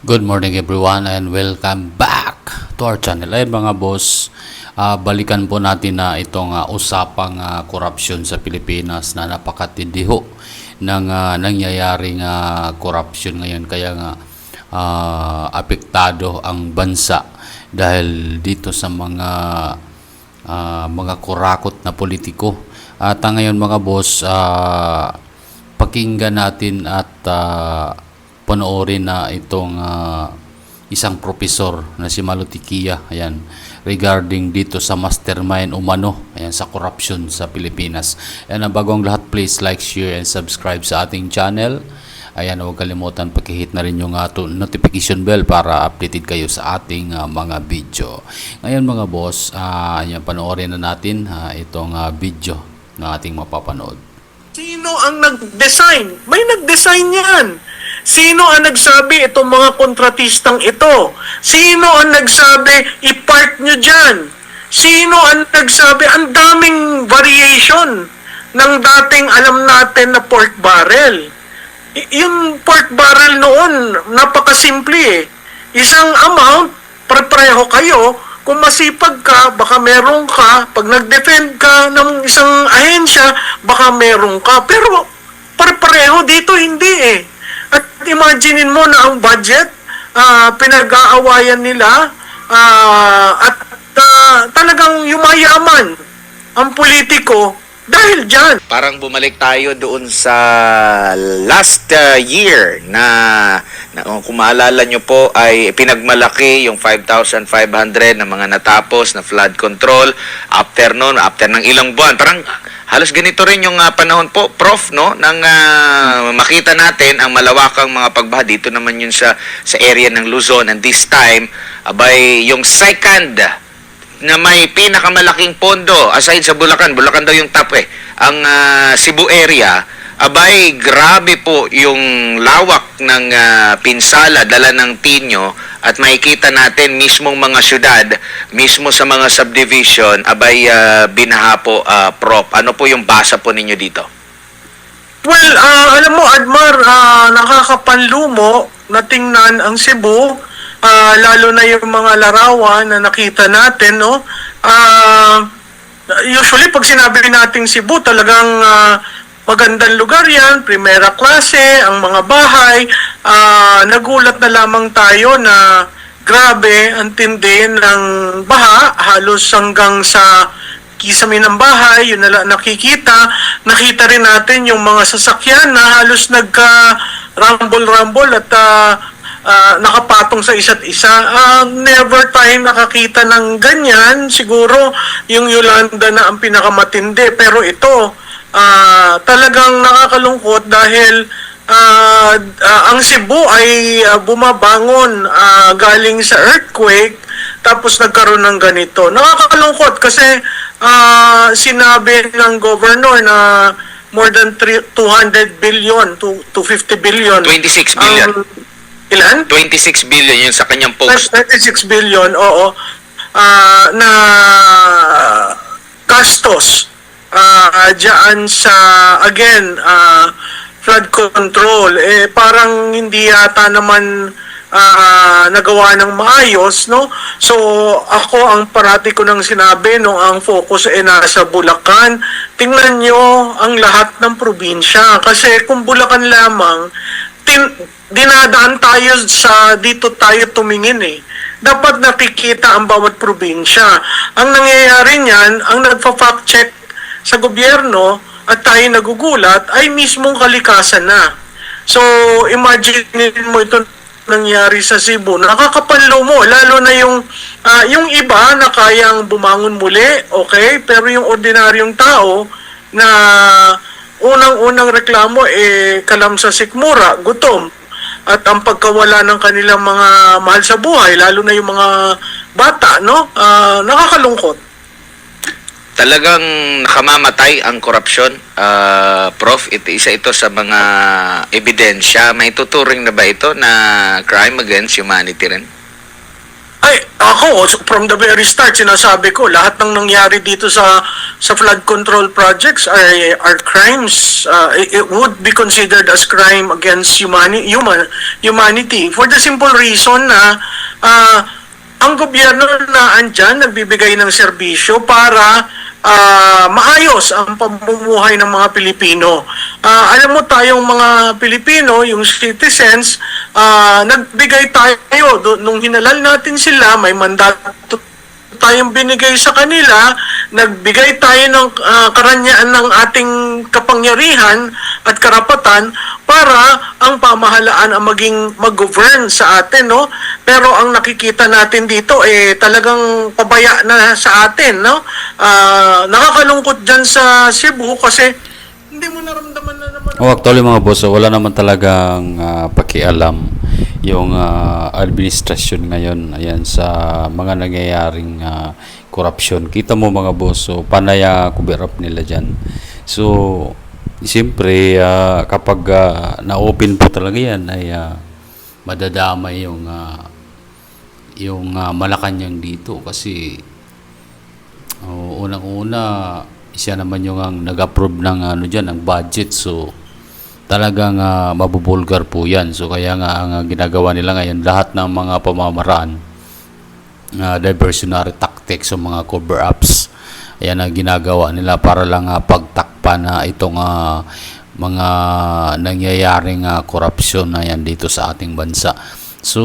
Good morning everyone and welcome back to our channel. Ayun mga boss, balikan po natin na itong usapang korupsyon sa Pilipinas na napakatindi ho ng nangyayaring korupsyon ngayon. Kaya nga apektado ang bansa dahil dito sa mga kurakot na politiko. At ngayon mga boss, pakinggan natin at panoorin na itong isang profesor na si Malutikia, ayan, regarding dito sa mastermind umano, ayan, sa corruption sa Pilipinas. Ayan, bago ang lahat, please like, share, and subscribe sa ating channel. Ayan, huwag kalimutan pag-hit na rin yung notification bell para updated kayo sa ating mga video. Ngayon mga boss, ayan, panoorin na natin itong video na ating mapapanood. Sino ang nag-design? May nag-design yan. Sino ang nagsabi itong mga kontratistang ito? Sino ang nagsabi i-park nyo dyan? Sino ang nagsabi? Ang daming variation ng dating alam natin na pork barrel. Yung pork barrel noon, napakasimple eh. Isang amount, pareho kayo. Kung masipag ka, baka meron ka. Pag nag-defend ka ng isang ahensya, baka meron ka. Pero pareho dito, hindi eh. At imaginein mo na ang budget, pinag-aawayan nila, at talagang yumayaman ang politiko dahil dyan. Parang bumalik tayo doon sa last year na kung maalala nyo po ay pinagmalaki yung 5,500 na mga natapos na flood control after ng ilang buwan. Parang halos ganito rin yung panahon po, Prof, no? Nang makita natin ang malawakang mga pagbaha dito naman yun sa area ng Luzon. And this time, abay, yung second na may pinakamalaking pondo, aside sa Bulacan daw yung top ang Cebu area, abay, grabe po yung lawak ng pinsala, dala ng Tinyo, at makikita natin mismong mga syudad, mismo sa mga subdivision, abay, binaha po, Prof. Ano po yung basa po ninyo dito? Well, alam mo, Admar, nakakapanlumo na tingnan ang Cebu, lalo na yung mga larawan na nakita natin, no? Usually, pag sinabi nating Cebu, talagang magandang lugar yan, primera klase, ang mga bahay. Nagulat na lamang tayo na grabe ang tindi ng baha, halos hanggang sa kisame ng bahay, yun na nakikita. Nakita rin natin yung mga sasakyan na halos nagka-rumble-rumble at nakapatong sa isa't isa. Never tayo nakakita ng ganyan. Siguro yung Yolanda na ang pinakamatindi. Pero ito, talagang nakakalungkot dahil ang Cebu ay bumabangon galing sa earthquake, tapos nagkaroon ng ganito. Nakakalungkot kasi sinabi ng governor na more than 200 billion to 50 billion. 26 billion. Ilan? 26 billion yun sa kanyang post. 26 billion, oo. Na gastos diyan sa, again, flood control. Parang hindi yata naman nagawa ng maayos, no? So, ako, ang parati ko nang sinabi, no, ang focus ay nasa Bulacan. Tingnan nyo ang lahat ng probinsya. Kasi kung Bulacan lamang, dinadaan tayo dito tayo tumingin eh. Dapat nakikita ang bawat probinsya. Ang nangyayari niyan, ang nagfa-fact check sa gobyerno at tayo nagugulat ay mismong kalikasan na. So, imagine mo ito nangyari sa Cebu. Nakakapanlo mo, lalo na yung iba na kayang bumangon muli, okay? Pero yung ordinaryong tao na unang-unang reklamo kalam sa sikmura, gutom. At ang pagkawala ng kanilang mga mahal sa buhay, lalo na yung mga bata, no? Nakakalungkot. Talagang nakamamatay ang korupsyon, Prof. Isa ito sa mga ebidensya. May tuturing na ba ito na crime against humanity rin? Ay, ako, from the very start, sinasabi ko, lahat ng nangyari dito sa flood control projects are crimes. It would be considered as crime against humanity. For the simple reason na ang gobyerno na andyan, nagbibigay ng serbisyo para maayos ang pamumuhay ng mga Pilipino. Alam mo tayong mga Pilipino, yung citizens, nagbigay tayo, nung hinalal natin sila, may mandato tayong binigay sa kanila, nagbigay tayo ng karanyaan ng ating kapangyarihan at karapatan para ang pamahalaan ang mag-govern sa atin, no? Pero ang nakikita natin dito talagang pabaya na sa atin, no? Nakakalungkot dyan sa Cebu kasi hindi mo naramdaman na naman. Actually mga boss, wala naman talagang pakialam yung administrasyon ngayon ayan sa mga nangyayaring corruption. Kita mo mga boss, so panay cover up nila dyan. So siyempre kapag na-open po talaga yan ay madadamay yung Malacanang dito kasi unang-una siya naman yung nag-approve ng dyan, ng budget. So talagang mabubulgar po yan. So kaya nga ang ginagawa nila ngayon, lahat ng mga pamamaraan, diversionary tactics o mga cover-ups, ayan ang ginagawa nila para lang pagtakpan itong mga nangyayaring korupsyon na yan dito sa ating bansa. So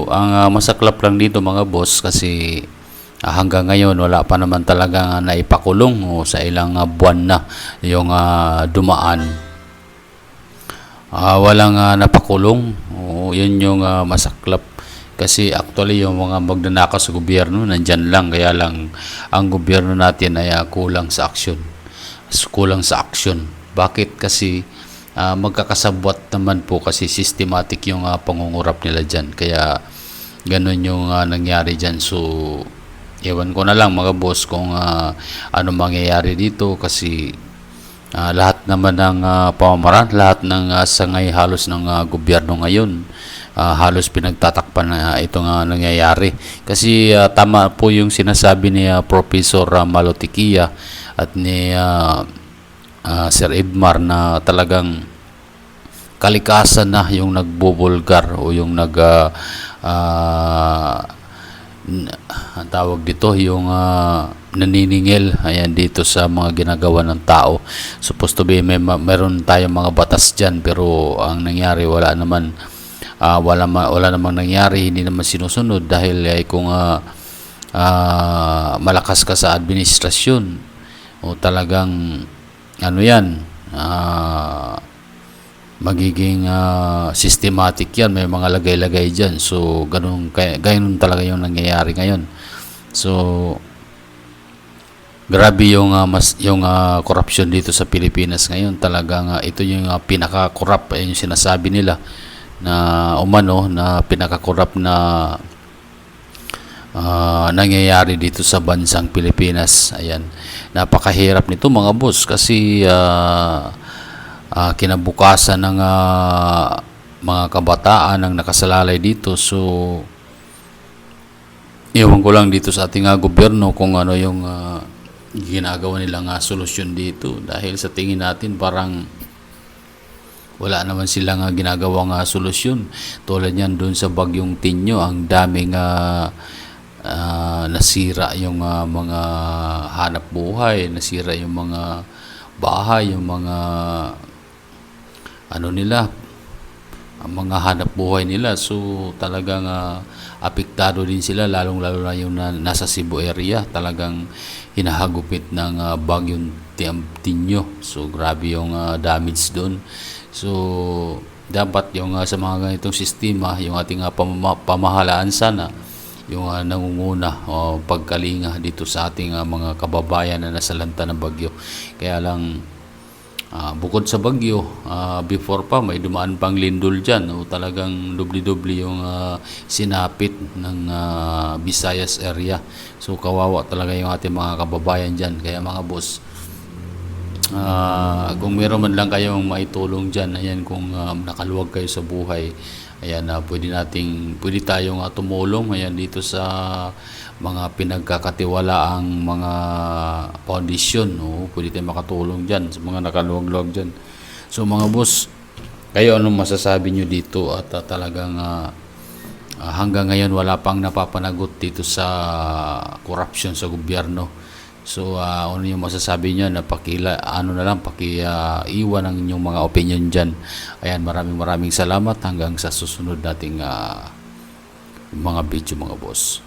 ang masaklap lang dito mga boss kasi hanggang ngayon wala pa naman talaga naipakulong o sa ilang buwan na yung dumaan. Walang napakulong. Yun yung masaklap. Kasi actually yung mga magnanakaw sa gobyerno nandyan lang. Kaya lang ang gobyerno natin ay kulang sa aksyon. Bakit? Kasi magkakasabwat naman po kasi systematic yung pangungurap nila dyan. Kaya ganun yung nangyari dyan. So ewan ko na lang mga boss kung ano mangyayari dito kasi lahat naman ng pamamaraan, lahat ng sangay halos ng gobyerno ngayon halos pinagtatakpan na itong nangyayari. Kasi tama po yung sinasabi ni Professor Malotikia at ni Sir Edmar na talagang kalikasan na yung nagbubulgar o yung ang tawag dito yung naniningil ayan dito sa mga ginagawa ng tao. Supposed to be meron tayong mga batas dyan pero ang nangyari wala namang nangyari, hindi naman sinusunod dahil kung malakas ka sa administrasyon o talagang ano yan magiging systematic yan, may mga lagay-lagay dyan. So ganun talaga yung nangyayari ngayon. So grabe yung corruption dito sa Pilipinas ngayon. Talagang ito yung pinaka-corrupt yung sinasabi nila na umano na pinaka-corrupt na nangyayari dito sa bansang Pilipinas. Ayan, napakahirap nito mga boss kasi kinabukasan ng mga kabataan ang nakasalalay dito. So iwan ko lang dito sa ating gobyerno kung ano yung ginagawa nilang solusyon dito dahil sa tingin natin parang wala naman silang ginagawang solusyon. Tulad yan doon sa Bagyong Tinyo, ang daming nasira yung mga hanap buhay, nasira yung mga bahay, yung mga ang mga hanap buhay nila. So talagang apektado din sila, lalong-lalo na yung nasa Cebu area. Talagang hinahagupit ng Bagyong Tinyo. So grabe yung damage doon. So dapat yung sa mga ganitong sistema, yung ating pamahalaan sana yung nangunguna o pagkalinga dito sa ating mga kababayan na nasalanta ng bagyo. Kaya lang bukod sa bagyo, before pa may dumaan pang lindol dyan, o talagang dubli-dubli yung sinapit ng Visayas area. So kawawa talaga yung ating mga kababayan dyan. Kaya mga boss, kung meron man lang kayong maitulong dyan, ayan, kung nakaluwag kayo sa buhay, Ayan, pwede tayong tumulong ayan dito sa mga pinagkakatiwalaang mga foundation, no? Pwede tayong makatulong diyan sa mga nakaluwag-luwag diyan. So mga boss, kayo anong masasabi nyo dito at talagang hanggang ngayon wala pang napapanagot dito sa corruption sa gobyerno. So ano yung masasabi niyo na iwan ang inyong mga opinion diyan. Ayan, maraming salamat hanggang sa susunod nating mga video mga boss.